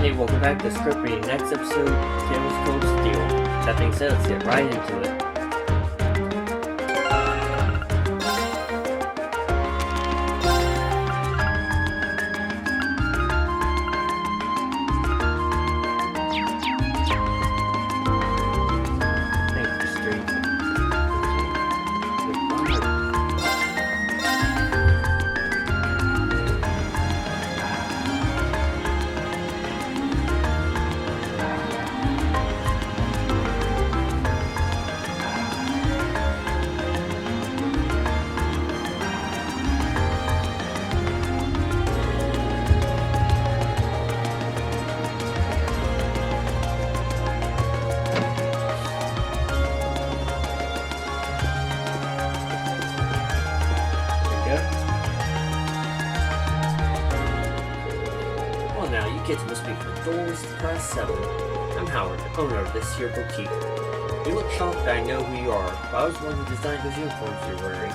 Hey, welcome back to Script Reading. Next episode, Tales Cold Steel. That being said, let's get right into it. Kids must be from Doors Class 7. I'm Howard, the owner of this here boutique. You look shocked that I know who you are, but I was the one who designed those uniforms you're wearing.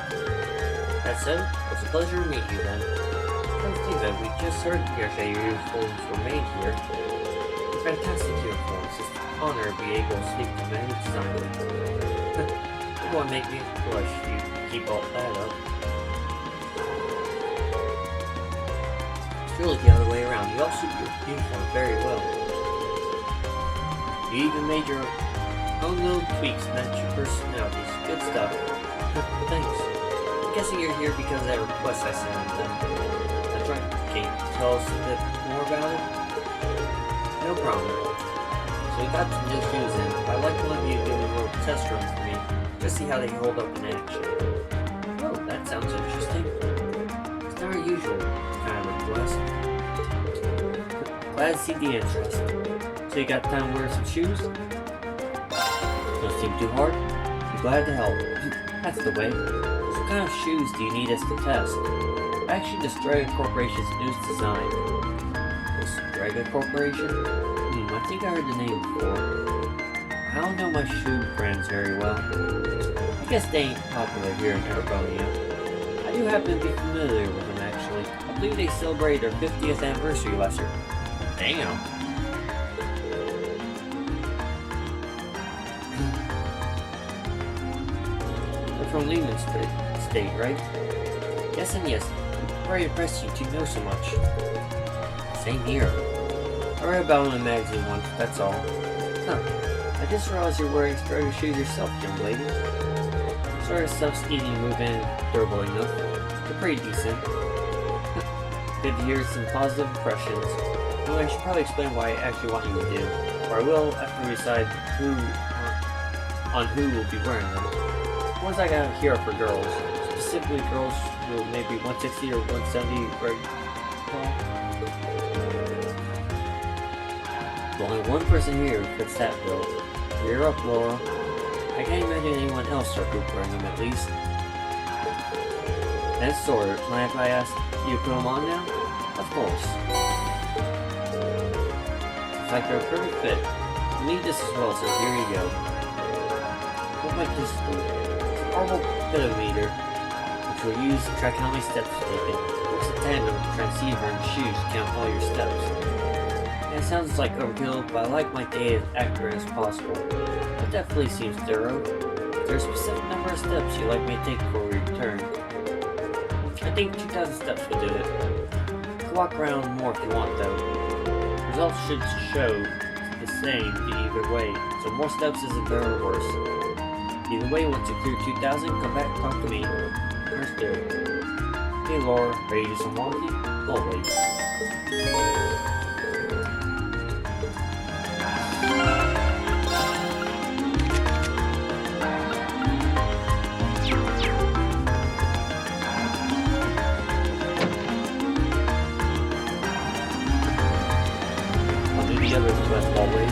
That said, it was a pleasure to meet you then. Come to think of it, we just heard yesterday your uniforms were made here. They're fantastic uniforms. It's an honor to be able to speak to the man who designed them. You won't make me blush if you keep all that up. Really the other way around. You all suit your uniform very well. You even made your own little tweaks to match your personalities. Good stuff. Thanks. I'm guessing you're here because of that request I sent them. That's right. Can you tell us a bit more about it? No problem. So we got some new shoes in. I'd like one of you to do a little test run for me. Just see how they hold up in action. Oh, that sounds interesting. It's not usual kind of request. Glad to see the interest. So you got time to wear some shoes? Don't seem too hard? Be glad to help. That's the way. So what kind of shoes do you need us to test? Actually, the Strega Corporation's newest design. The Strega Corporation? I think I heard the name before. I don't know my shoe brands very well. I guess they ain't popular here in Arabonia. I do happen to be familiar with them actually. I believe they celebrated their 50th anniversary last year. Damn. They're from Lehman State, right? Yes and yes. I'm very impressed you two know so much. Same here. I read about them in a magazine once, that's all. Huh. I just realized you're wearing Strega shoes yourself, young lady. Sort of stuff's easy to move in, durable enough. They're pretty decent. Good to hear some positive impressions. Anyway, I should probably explain why I actually want you to do, or I will after we decide on who will be wearing them. The ones I got here are for girls, specifically girls who may be 160 or 170 right tall. There's only one person here who fits that bill. You're up, Laura. I can't imagine anyone else our group wearing them at least. That's sort. Mind if I ask you to put them on now? Of course. It's like they're a perfect fit. You need this as well, so here you go. What might this do? It's a portable pedometer, which we'll use to track how many steps you've taken. It works in tandem with a transceiver and shoes to count all your steps. Yeah, it sounds like overkill, but I like my data as accurate as possible. It definitely seems thorough. Is there a specific number of steps you'd like me to take before we return? I think 2,000 steps would do it. You can walk around more if you want though. Results should show the same either way, so more steps isn't better or worse. Either way, once you clear 2,000, come back and talk to me. First do it. Hey Laura, ready to do some walking? Always. The other west hallway.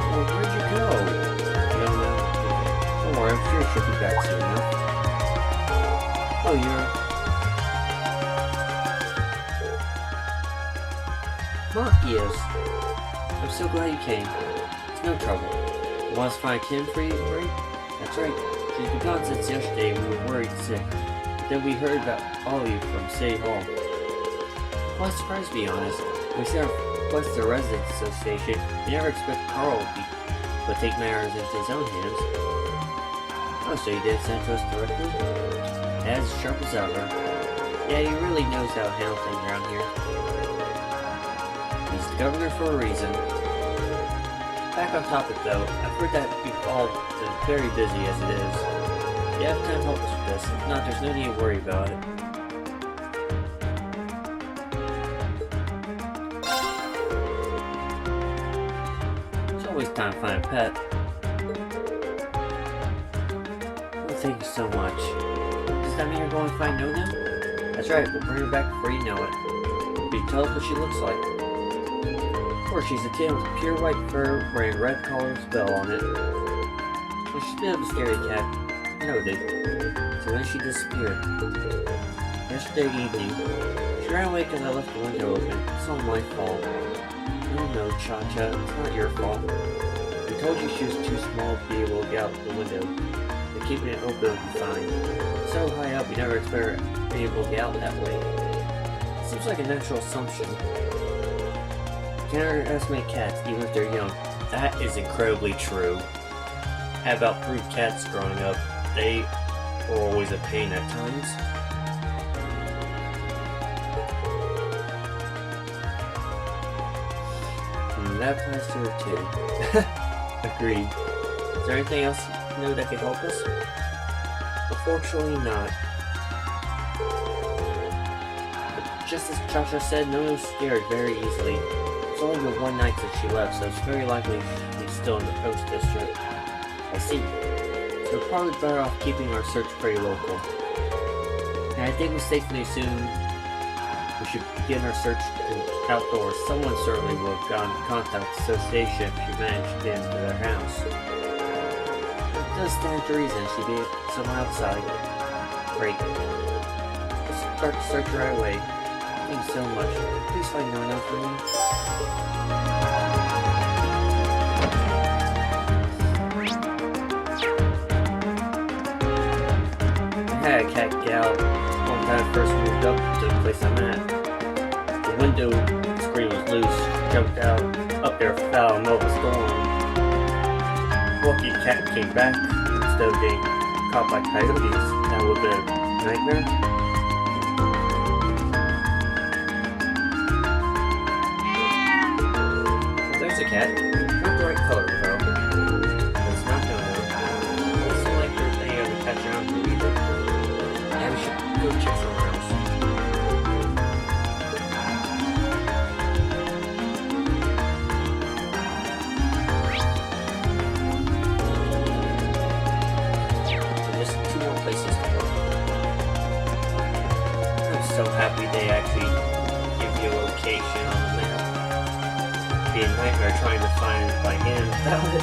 Well, where'd you go? Young man. Don't worry, I'm sure she'll be back soon enough. Oh, you're... Machias, I'm so glad you came. It's no trouble. You want us to find a kin for you, right? That's right. She's been gone since yesterday and we were worried sick. But then we heard about all of you from City Hall. Well, that surprised me, honest. We sent our request to the Residents Association. We never expect Carl would take matters into his own hands. Oh, so you did send to us directly? As sharp as ever. Yeah, he really knows how to handle things around here. He's the governor for a reason. Back on topic though, I've heard that you've all been very busy as it is. You have time to help us with this. If not, there's no need to worry about it. It's always time to find a pet. Oh, thank you so much. Does that mean you're going to find Nona? That's right, we'll bring her back before you know it. Will you tell us what she looks like? Of course, she's a kitten with pure white fur wearing a red collar with a bell on it. Well, she's a bit of a scary cat. Noted. So then she disappeared. Yesterday evening, she ran away because I left the window open. It's all my fault. No, Cha-Cha, it's not your fault. I told you she was too small to be able to get out the window. But keeping it open would be fine. So high up, you never expect her to be able to get out that way. Seems like a natural assumption. You can't underestimate cats, even if they're young. That is incredibly true. I had about 3 cats growing up. They were always a pain at times. That applies to her too. Agreed. Is there anything else you know that could help us? Unfortunately not. But just as Cha-Cha said, Nona was scared very easily. It's only been 1 night since she left, so it's very likely she's still in the Post District. I see. So we're probably better off keeping our search pretty local. And I think we safely assume we should begin our search outdoors. Someone certainly would have gotten in contact with the association if she managed to get into their house. It does stand to reason she'd be somewhere outside. Great. Let's start the search right away. Thank you so much. Please find Nona for me. I had a cat get out when I first moved up to the place I'm at. The window screen was loose, jumped out up there foul in the middle of a storm. Lucky cat came back instead of getting caught by coyotes. That would have been a nightmare. Well, there's a cat. Not the right color though. It's not gonna work. It doesn't seem like there's any other cats around here either. Yeah, we should go check somewhere else. So happy they actually give you a location on the map. It'd be a nightmare trying to find it by hand without it.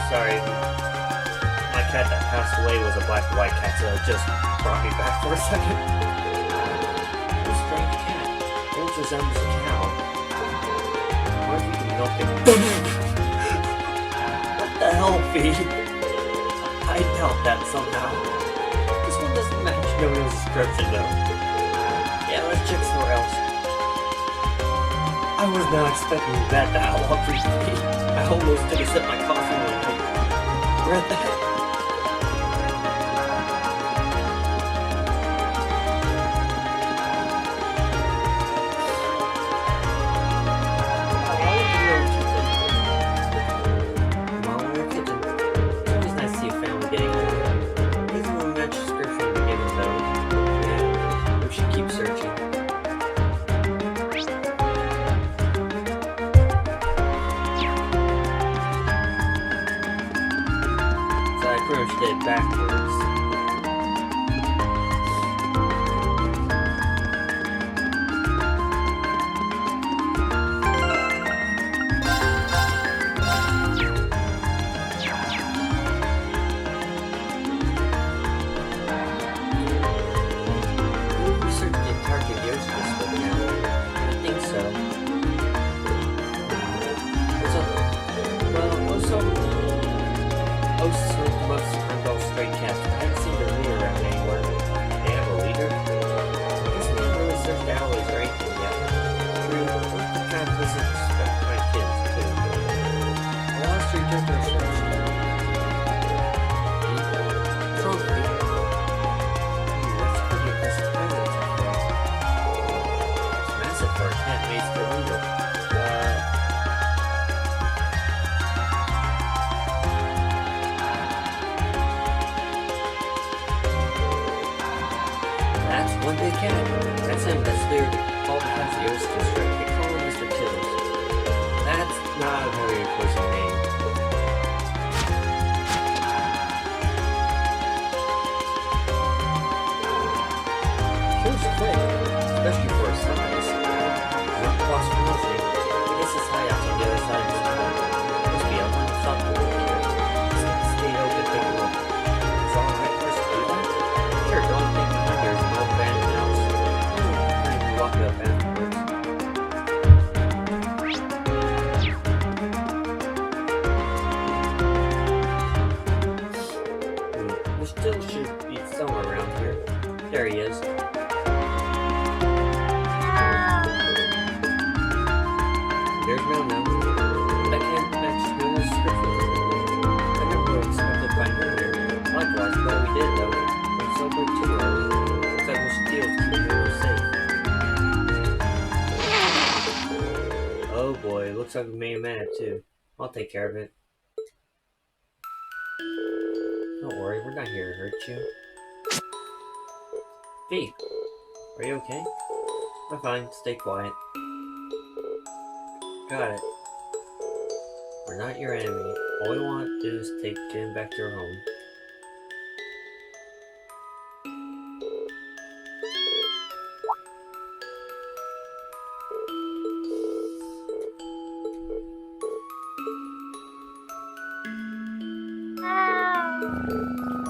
Sorry, my cat that passed away was a black and white cat, so it just brought me back for a second. What a strange cat. It almost resembles a cow. What if you can milk it? What the hell, Fee? I doubt that somehow. This one doesn't match Nona's description, though. Yeah, let's check somewhere else. I was not expecting that to outlaw for Fee. I almost took a sip of my coffee when I read that. Approached it backwards. There's no no. I can't match no description. I never would expect to find her here. Likewise, glad we did though. I'm so good too early. Looks like we should deal to keep her safe. Oh boy, looks like we made him mad too. I'll take care of it. Don't worry, we're not here to hurt you. Fee, are you okay? I'm fine, stay quiet. Got it. We're not your enemy. All we want to do is take Jim back to her home.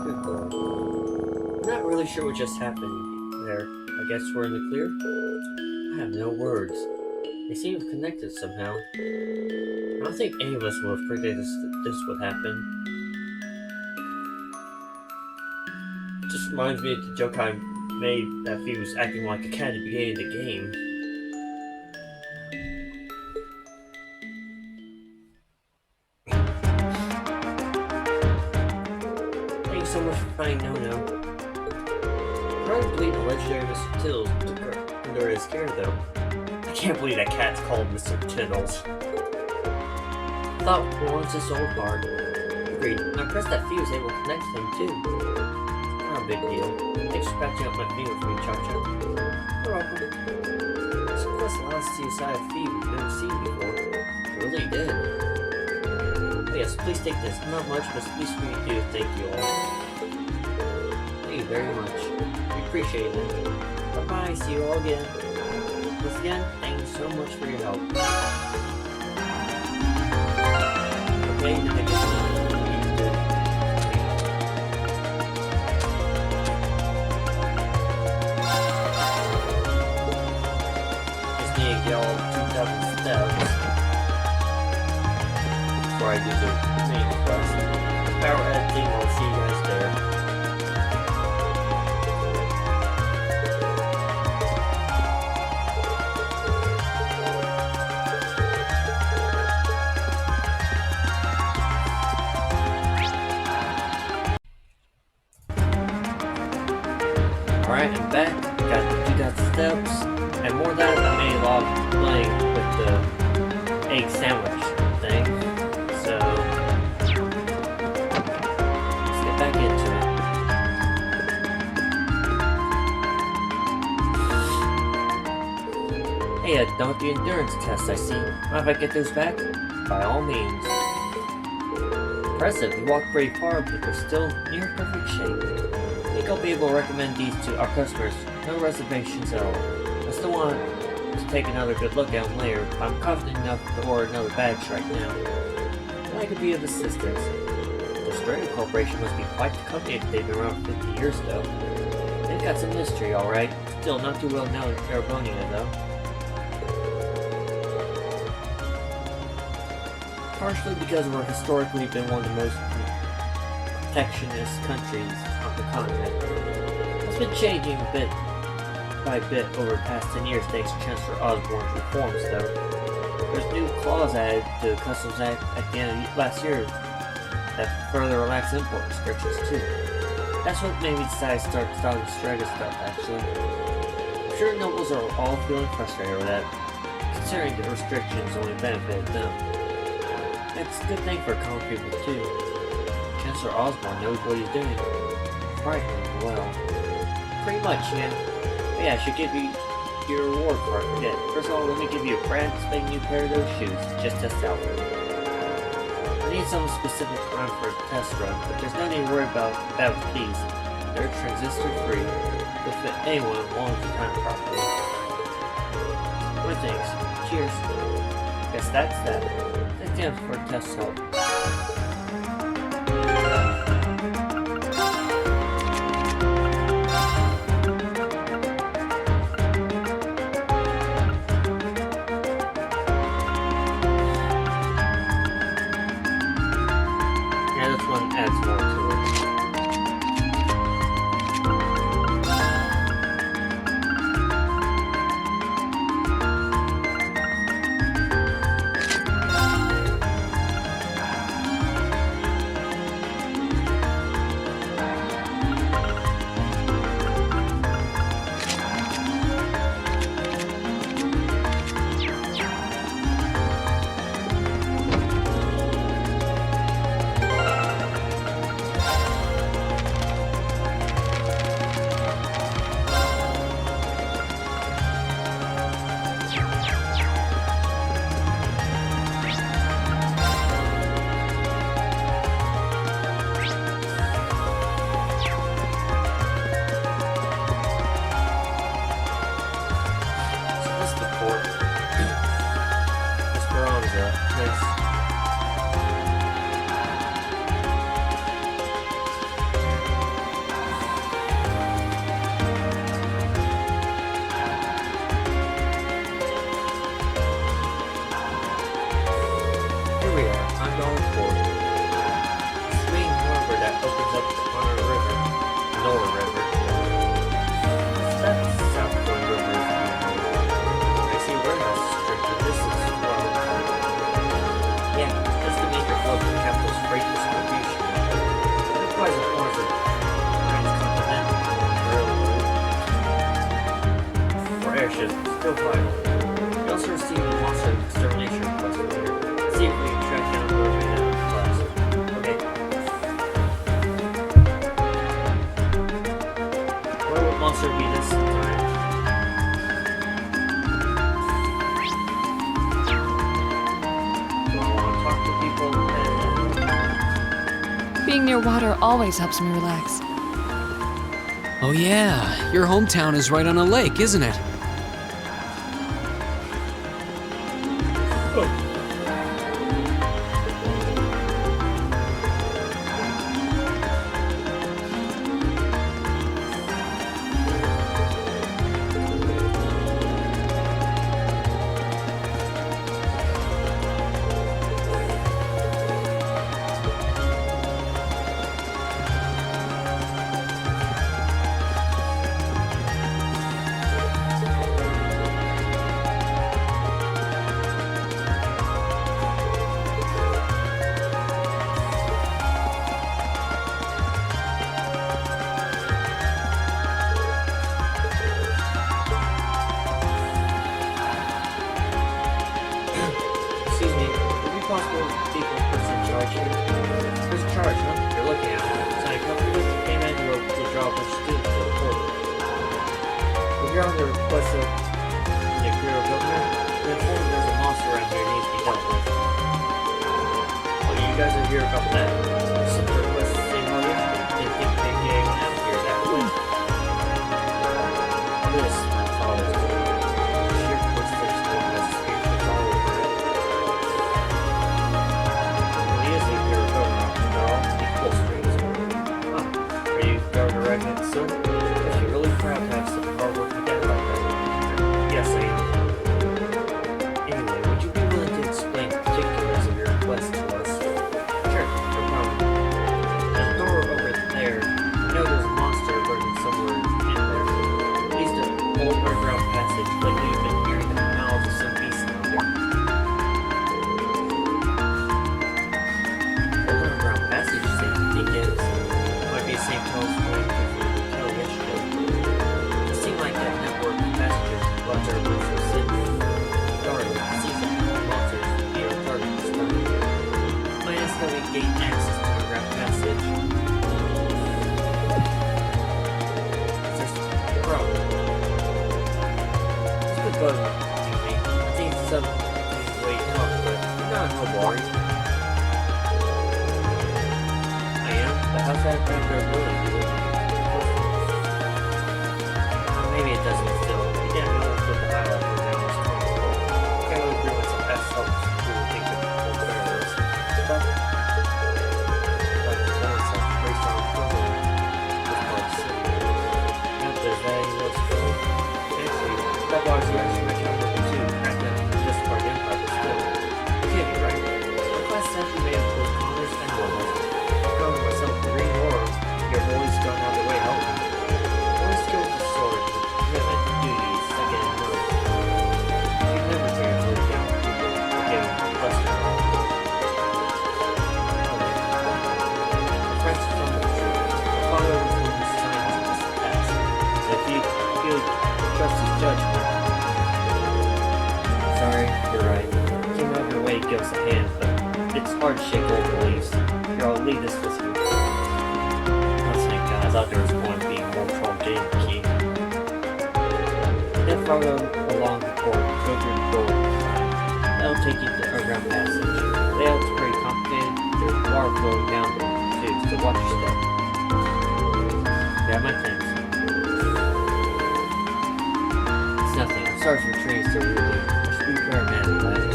Good girl. I'm not really sure what just happened there. I guess we're in the clear? I have no words. They seem connected somehow. I don't think any of us would have predicted this would happen. It just reminds me of the joke I made that he was acting like a cat at the beginning of the game. Thanks so much for finding No-No. I'm hard to believe the legendary Mr. Tittles took her under his care though. I can't believe that cat's called Mr. Tittles. I thought once this old guard. Agreed. I pressed that fuse able to connect to them too. Not a big deal. Thanks for patching up my finger for me, Cha-Cha. You're welcome. This quest allows us to see a side of Fee we've never seen before. It really did. Oh yes, please take this. Not much, but at least we do thank you all. Thank you very much. We appreciate it. Bye-bye, see you all again. Once again, thank you so much for your help. Okay, now I guess just need to get all 2,000 steps before I do the main quest. Power editing, I'll see you guys there. Alright, I'm back. Got 2,000 steps. And more than that, I made a lot of playing with the egg sandwich thing. So, let's get back into it. Hey, done with the endurance test, I see. Mind if I get those back? By all means. Impressive, you walked pretty far, but they're still near perfect shape. I think I'll be able to recommend these to our customers. No reservations at all. I still want to take another good look at them later, but I'm confident enough to order another batch right now. I could be of assistance. The Australian Corporation must be quite the company if they've been around 50 years though. They've got some history, alright. Still not too well known in Carabonia though. Partially because we're historically been one of the most protectionist countries on the continent. It's been changing bit by bit over the past 10 years thanks to Chancellor Osborne's reforms though. There's new clause added to the Customs Act at the end of last year that further relax import restrictions too. That's what made me decide to start selling Strega stuff actually. I'm sure nobles are all feeling frustrated over that, considering the restrictions only benefit them. It's a good thing for common people too. Chancellor Osborne knows what he's doing. Frighteningly well. Pretty much, yeah. But yeah, I should give you your reward before I forget. First of all, let me give you a brand spanking new pair of those shoes. Just test out. I need some specific time for a test run, but there's no need to worry about that with these. They're transistor free. They'll fit anyone as long as you time properly. What thanks. Cheers. Guess that's that. Thanks again for a test help. Adds more to it. Nice. Here we are. I'm going forward. This main harbor that opens up on a river. Nora River. That's South Point River. I see warehouse district, and this is, well... Yeah, that's the major hub for capital's freight distribution. It requires a form of railroad. For airships, still vital. We also received a monster extermination request earlier. Let's see if we can track down where we have class. Okay. Where would monster be this time? Do I want to talk to people? Being near water always helps me relax. Oh yeah, your hometown is right on a lake, isn't it? Excuse me, would it be possible to speak with the person in charge here? Who's in charge, huh? You're looking at one. Sign a company with the payment to withdraw a bunch of students to the portal. If you're on the request of the Imperial government, then inform there's a monster around here that needs to be dealt with. Well, you guys are here about that. Some request the same all yesterday. Didn't think they'd get anyone out here that quick. This, my father's doing. Sheer footsteps going as the spirit puts all over it. He is a Imperial government. They're all equal strings. Huh. Are you Governor Regnant son? Because you're really proud to have such a hard-working dad like that. Yes, I am. Anyway, would you be willing to explain the particulars of your request to us? Sure, no problem. There's a door over there. You know there's a monster lurking somewhere in there. At least an old underground passage, like we've been hearing the mouths of some beast out there. Old underground passage, you think it is? Might be St. Paul's going to the hotel yesterday. It seemed like that network of passages runs our roof of sin. Regardless, it seems like all monsters would be our target this time. Might ask how we gain access to underground passage. It's just a problem. It's good bug, you think. I think it's some way to talk, but you're not no boring. I am, but how's that affect our ability to do it? Maybe it doesn't still. Yeah, no one's put the highlight for now. It's comfortable. Can't really agree with some best helps to think of the barriers. But, like the balance of based on equivalent, this part's not that there's any real skill. Actually, that box you actually mentioned on level 2, cracked down this part of the Empire, but still. You can't be right. The class actually made up both Congress and World. I'll cover myself the green or your boys gone out of the way helping. Only skill with the sword, but you have a duty second in none. You never take a look down on people or give them less than all. A friend's from the truth. My father was one whose science was the past. So if you feel trust his judgment. Sorry, you're right. Came out of your way to give us a hand, but it's hard to shake old beliefs. Here, I'll leave this with you. Listening, guys, I thought there was one being more from Jane Key. Then follow along the corridor, go through the door. That'll take you to the underground passage. The layout's pretty complicated. There's water flowing down there, too, so watch your step. Yeah, my thanks. It's nothing. I'm sorry for trees so rudely. Just be paramedic, lad.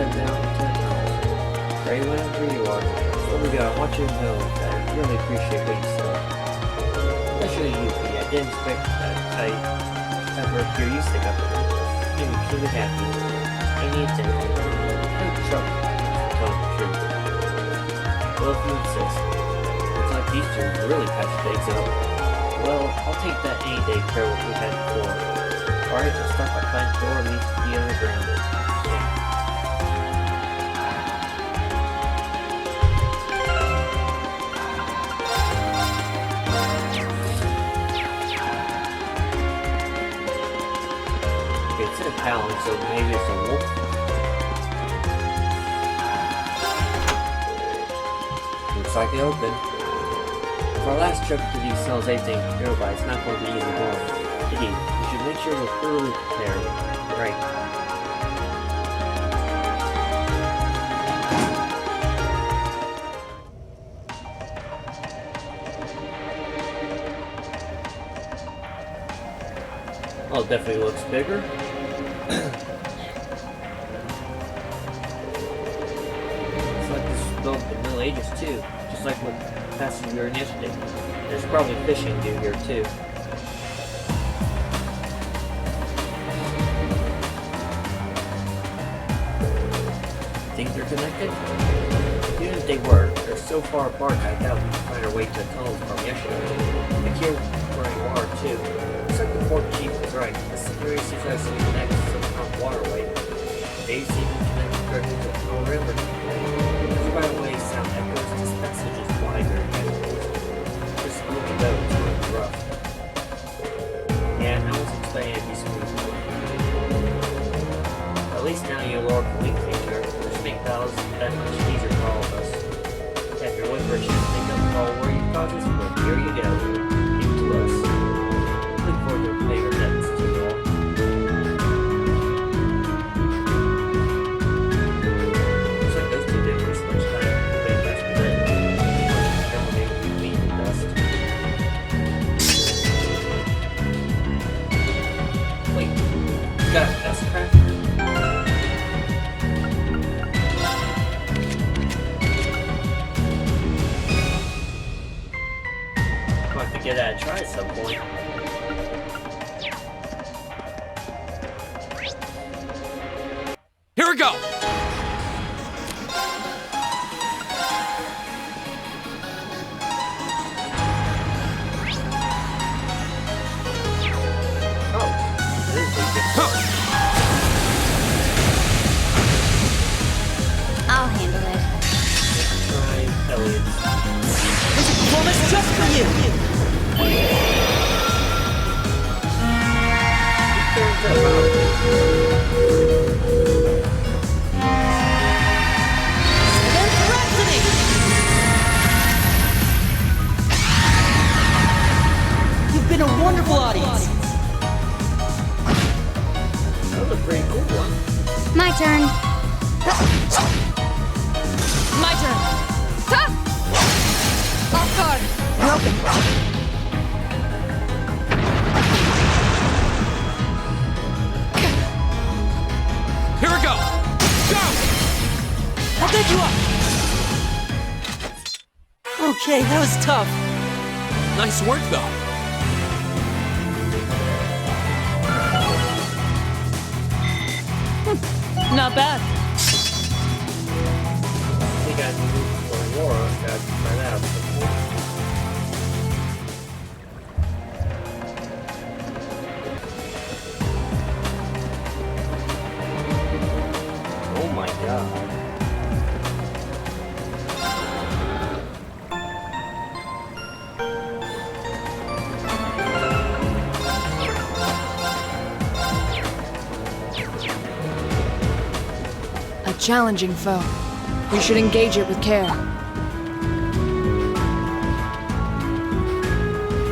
head down to the tunnels. Pray whenever you are. Before we go, I want you to know that I really appreciate what you said. Especially you, P. I didn't expect that I ever hear you stick up for me. Made me truly happy. I need to have trouble telling the truth. Well, if you insist. Looks like these two really patched things up. Well, I'll take that any day compared to what we had before. Alright, let's start by finding the door leads to the underground. Yeah. Okay, it's in a paneling, so maybe it's a wolf. Looks like they open. If our last trip to these cells anything nearby, it's not going to be easy going. Indeed, we should make sure we're thoroughly prepared. Right. Oh, it definitely looks bigger. Looks like this was built in the Middle Ages too, just like what passage we were in yesterday. There's probably fishing to do here too. Think they're connected? Even if they were, they're so far apart I doubt we can find our way to the tunnels from yesterday. I hear where you are too. Looks like the port chief was right. This area seems like some connected to some kind of waterway. They seem to connect directly to the Pearl River. This by the way sound echoes. This message is wider again. Just looking though, it's really rough. Yeah, I was expecting it to be smooth. At least now you Lord can link feature, which make battles that much easier for all of us. If you're waiting for a chance to make up for all worry causes, well, here you go. Give it to us. Look forward to paying your debts to you all. Looks like those two didn't waste much time. They passed the day. Never made you leave in dust. Wait, you got a dust crack? Get that try at some point. Here we go! Oh, this is a good start. I'll handle it. Try Elliot's. This is performance just for you. You've been a wonderful audience. That was a pretty cool one. My turn. My turn. Ha! Off guard. Broken. Here we go! Go! I'll pick you up. Okay, that was tough. Nice work, though. Not bad. I think I moved for Aurora. Gotta try that out. Oh my god. A challenging foe. We should engage it with care.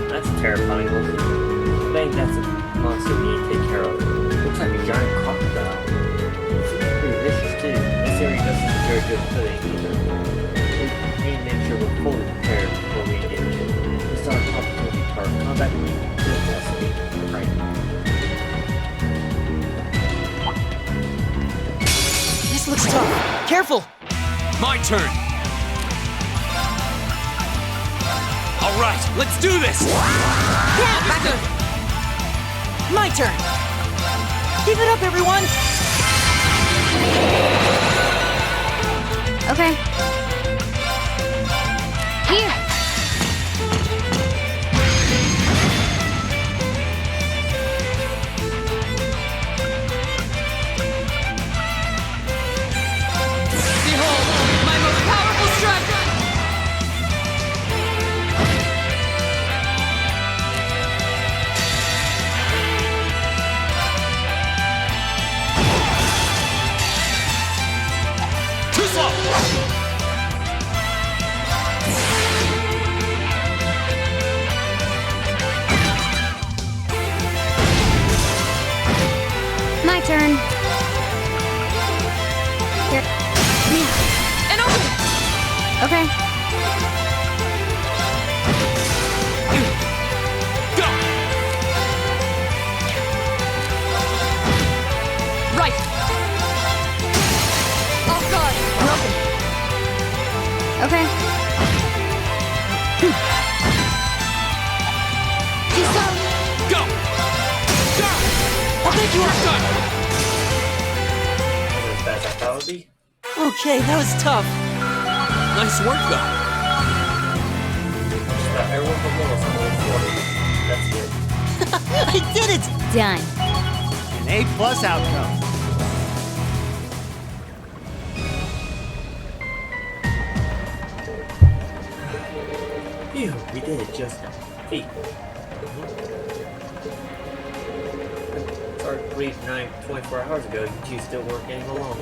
That's terrifying looking. I think that's a monster we need to take care of. Looks like a giant crocodile. It seems pretty vicious too. This area doesn't have very good footing either. We need to make sure we're fully prepared before we engage it. This is our opportunity part. Combat need to investigate. Right. This looks tough. Careful! My turn. All right, let's do this. Yeah, back up. My turn. Give it up, everyone. Okay. Here. Behold, my most powerful strike! Too slow. My turn. Here. And open! Okay. Go. Right! Off guard! Broken! Okay. Too slow. Go. Go. I'll take you up! Done. Wasn't as bad as I thought it would be. Okay, that was tough. Nice work, though. Just about everyone from Willis on the 40. That's good. I did it! Done. An A+ outcome. Phew, we did it just now. Feet. Sorry, believe 24 hours ago, you two still weren't getting along.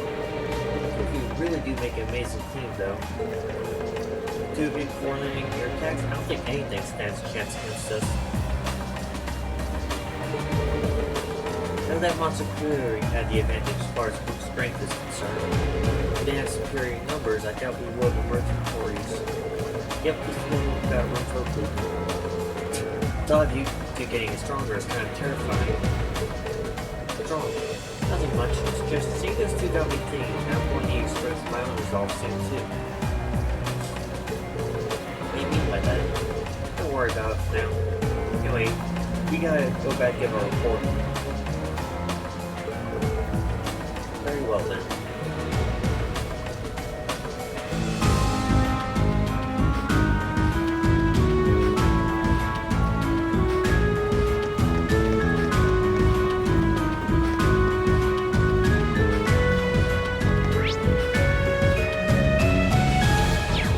You really do make an amazing team, though. Two big four-landing air attacks, I don't think anything stands a chance against us. Now that monster clearly had the advantage as far as group strength is concerned. If they had superior numbers, I doubt we would have emerged victorious. Yep, we still got room for improvement. The thought of you two getting stronger is kind of terrifying. Strong. Nothing much, it's just seeing those two got me thinking, and I'm going to express my own resolve soon too. What do you mean by that? Don't worry about it now. Anyway, we gotta go back and give our report. Very well then.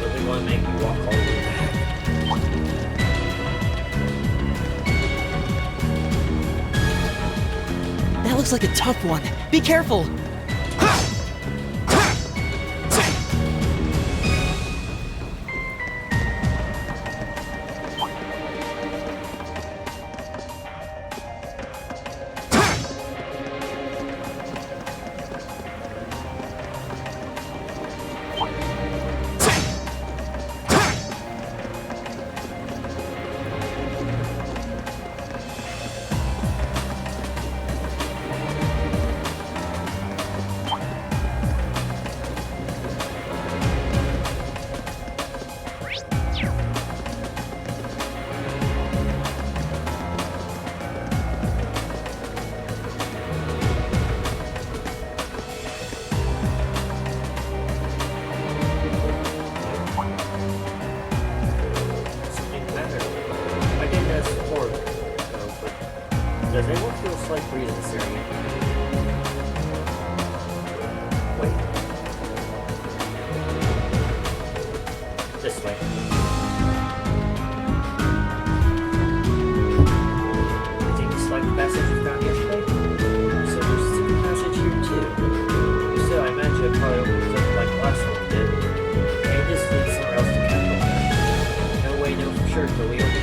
Really want to make me walk all the way back. That looks like a tough one. Be careful! Something matter. I didn't ask for it, though, but does anyone feel a slight breeze in this area? Wait. This way. I think it's like the passage we found yesterday. So there's a secret passage here too. Still, I imagine it probably opens up like the last one did. Maybe this leads somewhere else to capital. No way, no for sure till we open it.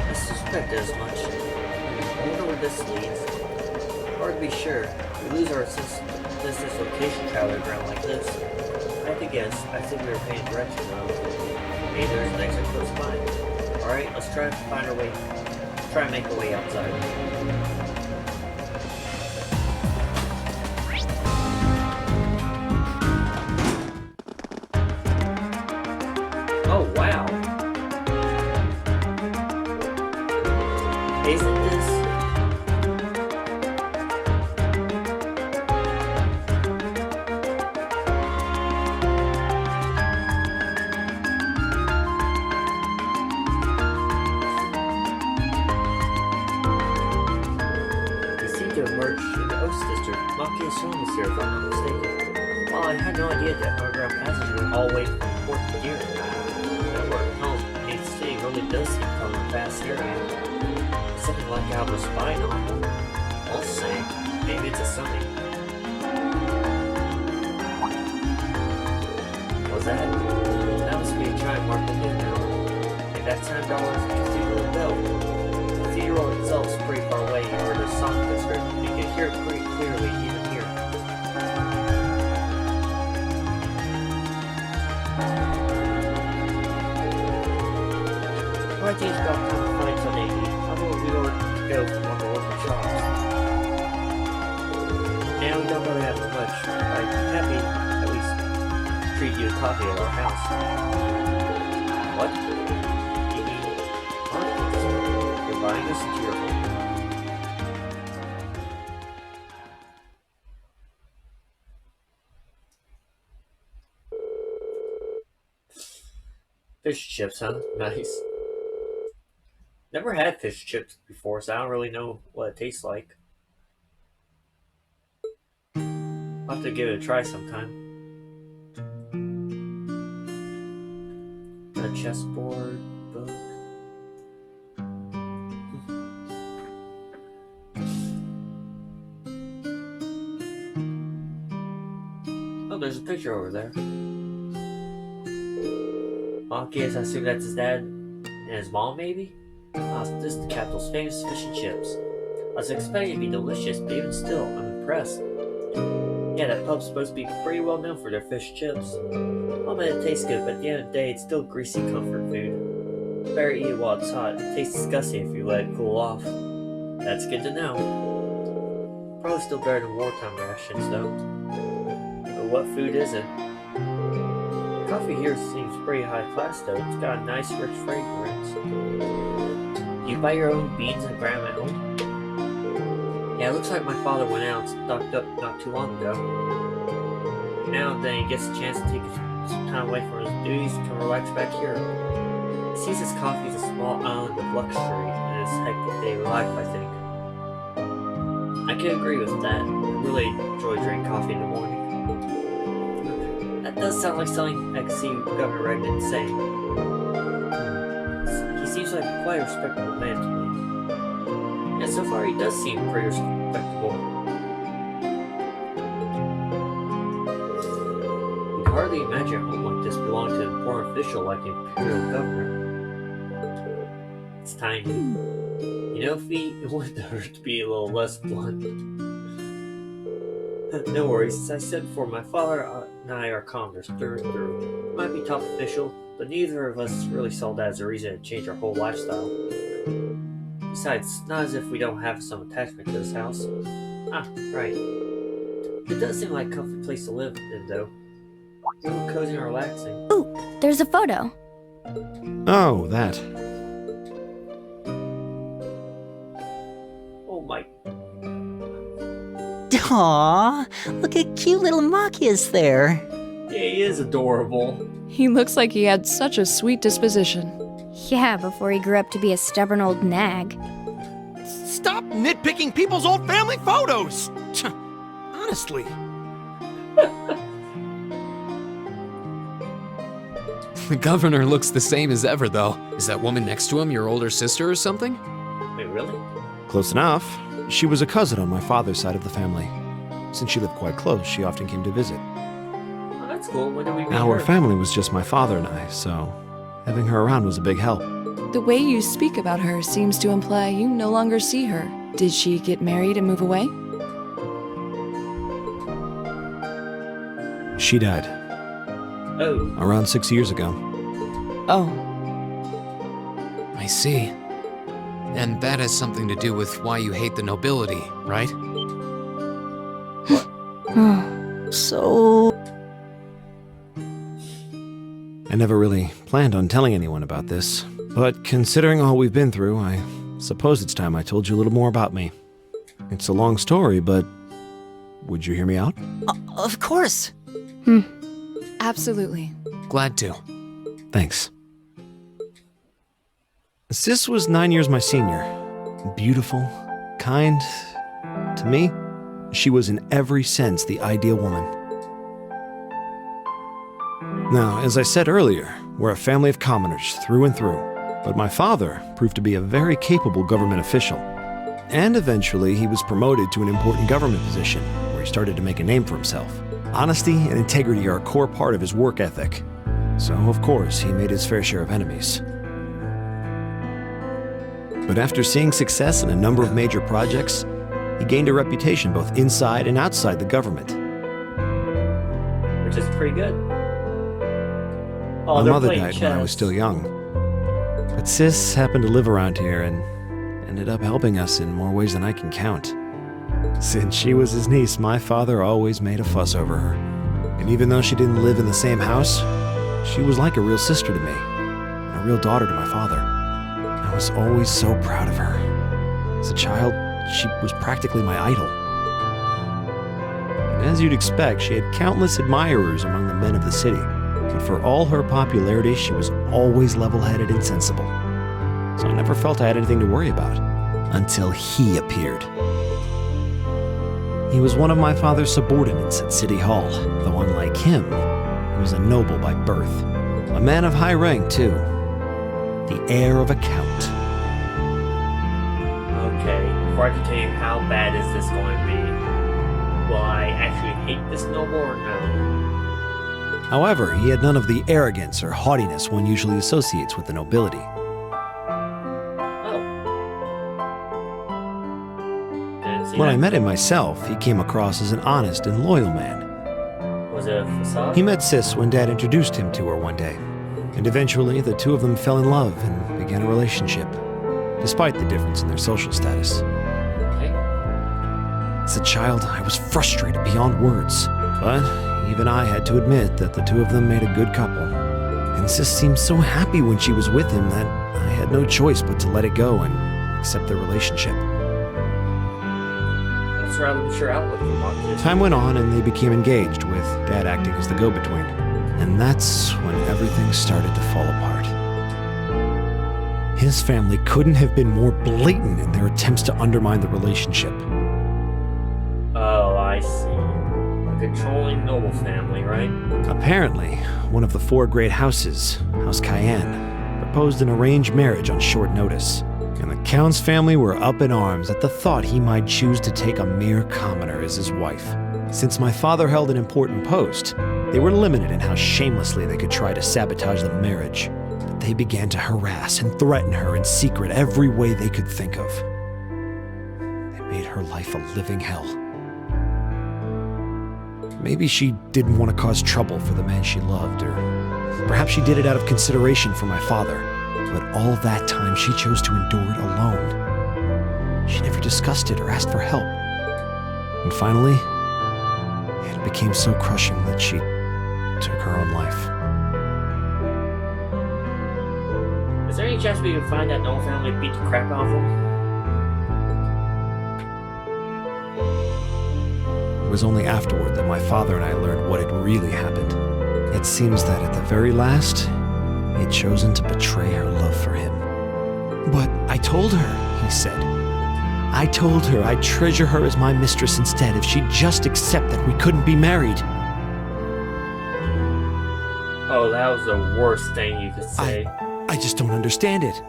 I suspected as much. I wonder where this leads. Hard to be sure. We lose our distance location traveler ground like this. Yes, I think we were paying directions when I was looking. Maybe there's an exit close by. Alright, let's try to find our way. Try and make our way outside. Oh, wow. Isn't this? We seem to emerge in the Oaks District. Machias showing us here, if I'm not mistaken. Well, I had no idea that underground passage went all the way from Port to Gear. That work home, Main City really does seem to come in a fast area. Something like out of a spy novel. I'll say, maybe it's a something. What's that? That must be a giant mark in there now. And that $10 is the Cathedral Bell. The cathedral itself is pretty far away over the song district, and you can hear it pretty clearly even here. My team's got time to find something to eat. How about we order to go from one of the local shops? Now we don't really have much. I'm happy at least treat you to coffee at our house. What? You mean Marcus? You're buying us into your home? Fish chips, huh? Nice. Never had fish chips before, so I don't really know what it tastes like. I'll have to give it a try sometime. Got a chessboard, book. Oh, there's a picture over there. Machias, I assume that's his dad and his mom, maybe? This is the capital's famous fish and chips. I was expecting it to be delicious, but even still, I'm impressed. Yeah, that pub's supposed to be pretty well known for their fish chips. Oh man, it tastes good, but at the end of the day, it's still greasy comfort food. Better eat it while it's hot. It tastes disgusting if you let it cool off. That's good to know. Probably still better than wartime rations, though. But what food is it? Coffee here seems pretty high class, though. It's got a nice, rich fragrance. You buy your own beans and grind them at home? Yeah, it looks like my father went out and stocked up not too long ago. Now and then he gets a chance to take some time away from his duties and come relax back here. He sees his coffee as a small island of luxury in his hectic daily life, I think. I can agree with that. I really enjoy drinking coffee in the morning. That does sound like something I can see Governor Redmond saying. He seems like quite a respectable man to me. Yeah, so far he does seem pretty respectable. You'd hardly imagine a home like this belonged to an important official like the Imperial Governor. It's tiny. You know, Fee, it wouldn't hurt to be a little less blunt. No worries, as I said before, my father and I are commoners through and through. Might be top official, but neither of us really saw that as a reason to change our whole lifestyle. Besides, it's not as if we don't have some attachment to this house. Ah, right. It does seem like a comfy place to live in, though. A little cozy and relaxing. Ooh, there's a photo. Oh, that. Oh my. Aww, look at cute little Machias there. Yeah, he is adorable. He looks like he had such a sweet disposition. Yeah, before he grew up to be a stubborn old nag. Stop nitpicking people's old family photos! Honestly. The governor looks the same as ever, though. Is that woman next to him your older sister or something? Wait, really? Close enough. She was a cousin on my father's side of the family. Since she lived quite close, she often came to visit. Oh, that's cool. When did we meet Our her? family was just my father and I, so having her around was a big help. The way you speak about her seems to imply you no longer see her. Did she get married and move away? She died. Oh, around 6 years ago. Oh, I see. And that has something to do with why you hate the nobility, right? So, I never really planned on telling anyone about this, but considering all we've been through, I suppose it's time I told you a little more about me. It's a long story, but would you hear me out? of course. absolutely. Glad to. Thanks. Sis was 9 years my senior. Beautiful, kind. To me, she was in every sense the ideal woman. Now, as I said earlier, we're a family of commoners through and through, but my father proved to be a very capable government official. And eventually, he was promoted to an important government position, where he started to make a name for himself. Honesty and integrity are a core part of his work ethic. So, of course, he made his fair share of enemies. But after seeing success in a number of major projects, he gained a reputation both inside and outside the government. which is pretty good. Oh, My they're mother playing died when I was chess. still young. But Sis happened to live around here and ended up helping us in more ways than I can count. Since she was his niece, my father always made a fuss over her. And even though she didn't live in the same house, she was like a real sister to me, and a real daughter to my father. I was always so proud of her. As a child, she was practically my idol. And as you'd expect, she had countless admirers among the men of the city. But for all her popularity, she was always level-headed and sensible. So I never felt I had anything to worry about. Until he appeared. He was one of my father's subordinates at City Hall, though unlike him, he was a noble by birth. A man of high rank, too. The heir of a count. Okay, before I can tell you how bad is this going to be, will I actually hate this noble or no? However, he had none of the arrogance or haughtiness one usually associates with the nobility. Oh. Didn't see When that. I met him myself, he came across as an honest and loyal man. Was it a facade? He met Sis when Dad introduced him to her one day, and eventually the two of them fell in love and began a relationship, despite the difference in their social status. Okay. As a child, I was frustrated beyond words, but even I had to admit that the two of them made a good couple. And Sis seemed so happy when she was with him that I had no choice but to let it go and accept their relationship. That's a rather mature outlook for Machias. Time went on and they became engaged, with Dad acting as the go-between. And that's when everything started to fall apart. His family couldn't have been more blatant in their attempts to undermine the relationship. Oh, I see. A controlling noble family, right? Apparently, one of the four great houses, House Cayenne, proposed an arranged marriage on short notice. And the Count's family were up in arms at the thought he might choose to take a mere commoner as his wife. Since my father held an important post, they were limited in how shamelessly they could try to sabotage the marriage. But they began to harass and threaten her in secret every way they could think of. They made her life a living hell. Maybe she didn't want to cause trouble for the man she loved, or perhaps she did it out of consideration for my father. But all that time, she chose to endure it alone. She never discussed it or asked for help. And finally, it became so crushing that she took her own life. Is there any chance we can find that noble family and beat the crap out of them? It was only afterward that my father and I learned what had really happened. It seems that at the very last, he had chosen to betray her love for him. But I told her, he said. I told her I'd treasure her as my mistress instead if she'd just accept that we couldn't be married. Oh, that was the worst thing you could say. I just don't understand it.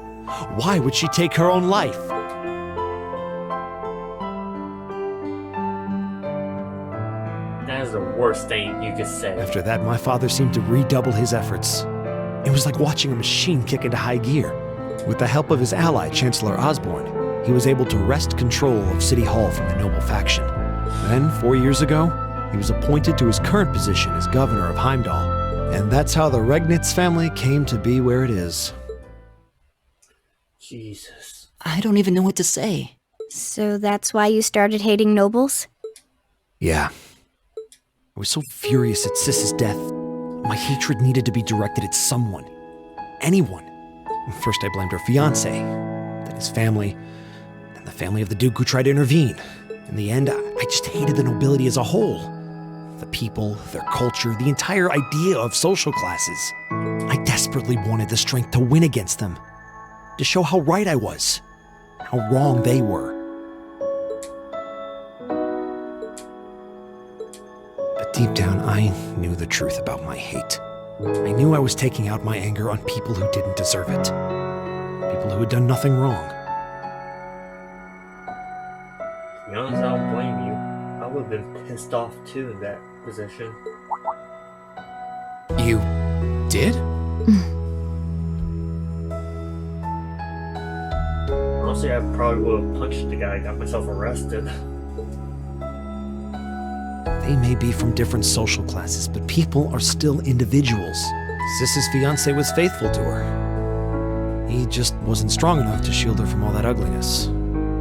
Why would she take her own life? That is the worst thing you could say. After that, my father seemed to redouble his efforts. It was like watching a machine kick into high gear. With the help of his ally, Chancellor Osborne, he was able to wrest control of City Hall from the noble faction. Then, 4 years ago, he was appointed to his current position as governor of Heimdall. And that's how the Regnitz family came to be where it is. Jesus. I don't even know what to say. So that's why you started hating nobles? Yeah. I was so furious at Sis's death. My hatred needed to be directed at someone. Anyone. First I blamed her fiancé, then his family, then the family of the Duke who tried to intervene. In the end, I just hated the nobility as a whole. The people, their culture, the entire idea of social classes. I desperately wanted the strength to win against them. To show how right I was. How wrong they were. But deep down, I knew the truth about my hate. I knew I was taking out my anger on people who didn't deserve it. People who had done nothing wrong. To be honest, I don't blame you. I would have been pissed off too in that position. You did? Honestly, I probably would have punched the guy and got myself arrested. They may be from different social classes, but people are still individuals. Sis's fiancé was faithful to her. He just wasn't strong enough to shield her from all that ugliness,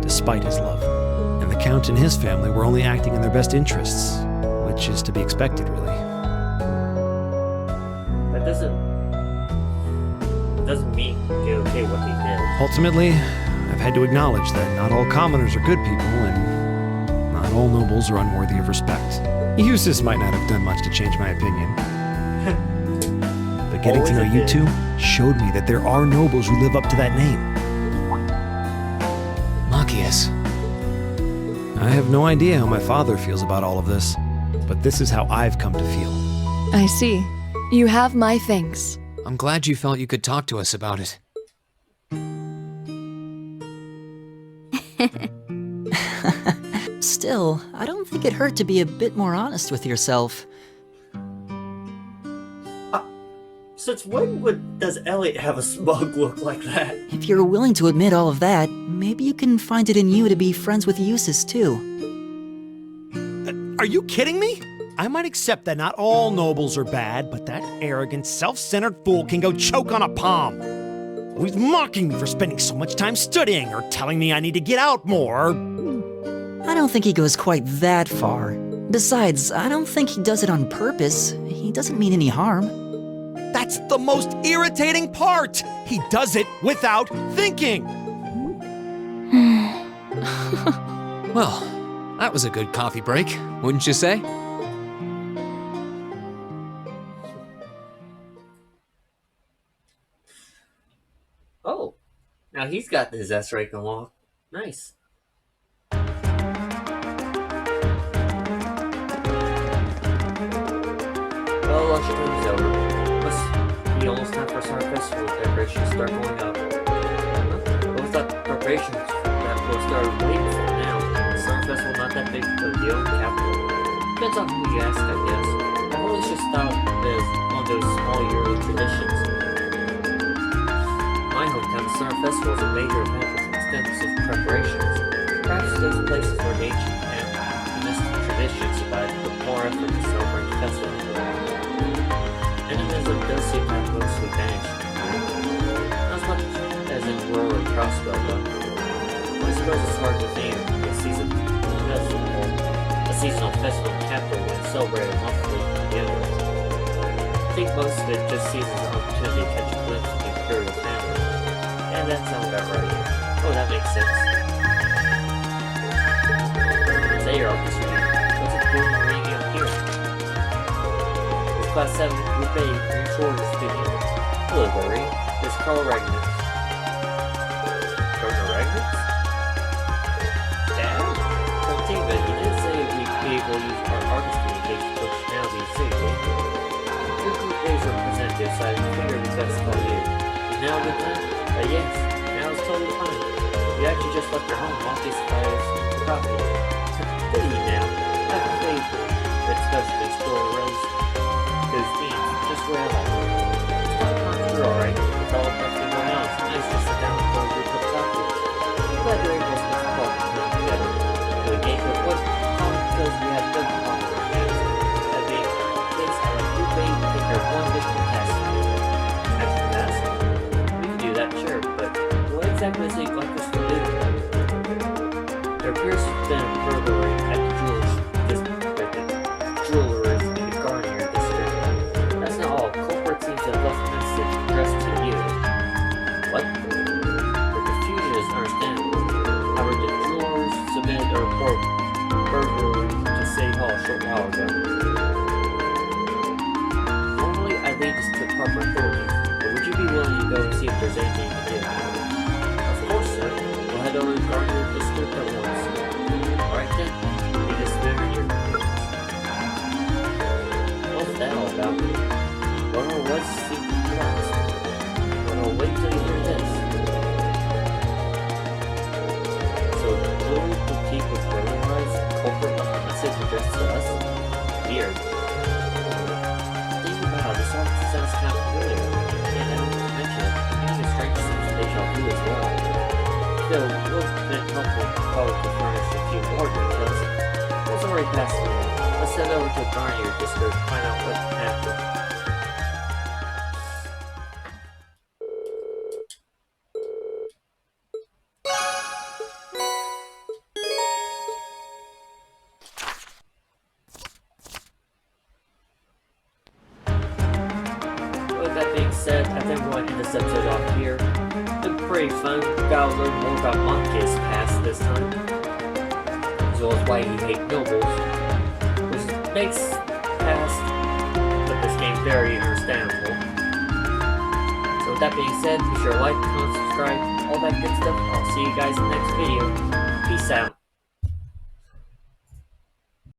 despite his love. And the Count and his family were only acting in their best interests, which is to be expected, really. That doesn't mean they're okay what they did. Ultimately, I've had to acknowledge that not all commoners are good people, and not all nobles are unworthy of respect. Eustace might not have done much to change my opinion. But getting to know you two showed me that there are nobles who live up to that name. Machias. I have no idea how my father feels about all of this, but this is how I've come to feel. I see. You have my thanks. I'm glad you felt you could talk to us about it. Still, I don't think it hurt to be a bit more honest with yourself. Since when does Elliot have a smug look like that? If you're willing to admit all of that, maybe you can find it in you to be friends with Eustace too. Are you kidding me? I might accept that not all nobles are bad, but that arrogant, self-centered fool can go choke on a palm. He's mocking me for spending so much time studying, or telling me I need to get out more. I don't think he goes quite that far. Besides, I don't think he does it on purpose. He doesn't mean any harm. That's the most irritating part! He does it without thinking! Well, that was a good coffee break, wouldn't you say? Oh, now he's got his S rank unlocked. Nice. Well, lunchtime is over. Must be almost time for Summer Festival decorations to start going up. What was that preparations that will start waiting for now? The Summer Festival not that big of a deal in the capital. Depends on who you ask, I guess. I've always just thought of it as one of those small yearly traditions. My hometown, the Summer Festival is a major event with extensive preparations. Perhaps those places where the ancient and domestic traditions survive put more effort to celebrate the festival. Animism does seem to have mostly vanished. Not as much as in rural and Crossbow, though. I suppose it's hard to name a seasonal festival in the capital when it's celebrated monthly to begin with. I think most of it just sees as an opportunity to catch a glimpse of the imperial family. And that sounds about right. Oh, that makes sense. Say your orchestra. What's it doing ringing out here? It's Class 7 Group A recording studio. Hello, Barry. It's Carl Regnitz. Colonel Regnitz? Dad? Continue, but he did say we'd be able to use our artist communication functionality in City. Your Group A's representative, so I figured it's best to call you. Is now a good time? Yes. Now it's totally fine. You actually just left your home while these fires into property. What do you now? I have faith that's best to explore those themes just where I like it. It's not gone through alright. With all the everything going on, it's nice to sit down and go through a cup of coffee. I'm glad you're able to spend the call together. We gave it what because we have good fun with our hands. That being things I like Group A, take care of one made this to the proper authorities, but would you be willing to go and see if there's anything you can do? Of course, sir. We'll head over to Gardner District at once. Alright then, you just remember your appearance. What's that all about? Well, what's the secret clause? Well, wait till you hear this. So, will the people burglarize a culprit message addressed to us? Weird. Think about it, this all sounds kind of familiar. And now that you mention it, I'm getting a strange sense of deja vu as well. Still, we'll then helpful probably to furnish a few more details. It's already past midnight. Let's head over to Garnier District to find out what happened. With that being said, I think we're going to end this episode off here. It's been pretty fun. Got to learn more about Machias' past this time, as well as why he hates nobles, which makes past of this game very understandable. So with that being said, be sure to like, comment, subscribe, all that good stuff. I'll see you guys in the next video. Peace out.